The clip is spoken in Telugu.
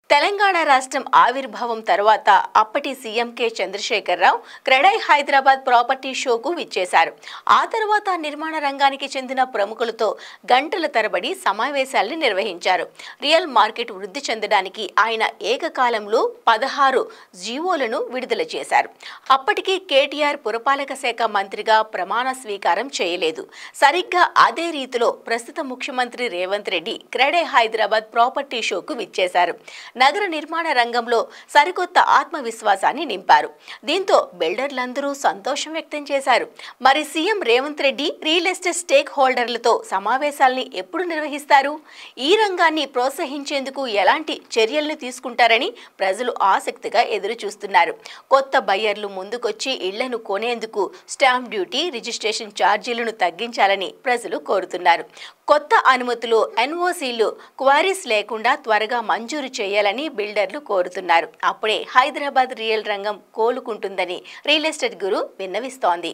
తెలంగాణ రాష్ట్రం ఆవిర్భావం తర్వాత అప్పటి CM K Chandrashekar Rao CREDAI Hyderabad property షోకు విచ్చేశారు. ఆ తర్వాత నిర్మాణ రంగానికి చెందిన ప్రముఖులతో గంటల తరబడి సమావేశాలను నిర్వహించారు. రియల్ మార్కెట్ వృద్ధి చెందడానికి ఆయన ఏకకాలంలో 16 జీవోలను విడుదల చేశారు. అప్పటికి కేటీఆర్ పురపాలక శాఖ మంత్రిగా ప్రమాణ స్వీకారం చేయలేదు. సరిగ్గా అదే రీతిలో ప్రస్తుత ముఖ్యమంత్రి రేవంత్ రెడ్డి క్రెడై హైదరాబాద్ ప్రాపర్టీ షోకు విచ్చేశారు. నగర నిర్మాణ రంగంలో సరికొత్త ఆత్మవిశ్వాసాన్ని నింపారు. దీంతో బిల్డర్లందరూ సంతోషం వ్యక్తం చేశారు. మరి CM Revanth Reddy real estate stake హోల్డర్లతో సమావేశాల్ని ఎప్పుడు నిర్వహిస్తారు? ఈ రంగాన్ని ప్రోత్సహించేందుకు ఎలాంటి చర్యలను తీసుకుంటారని ప్రజలు ఆసక్తిగా ఎదురు చూస్తున్నారు. కొత్త బయ్యర్లు ముందుకొచ్చి ఇళ్లను కొనేందుకు స్టాంప్ డ్యూటీ, రిజిస్ట్రేషన్ ఛార్జీలను తగ్గించాలని ప్రజలు కోరుతున్నారు. కొత్త అనుమతులు, ఎన్ఓసీలు, క్వారీస్ లేకుండా త్వరగా మంజూరు చేయాలని బిల్డర్లు కోరుతున్నారు. అప్పుడే హైదరాబాద్ రియల్ రంగం కోలుకుంటుందని రియల్ ఎస్టేట్ గురు విన్నవిస్తోంది.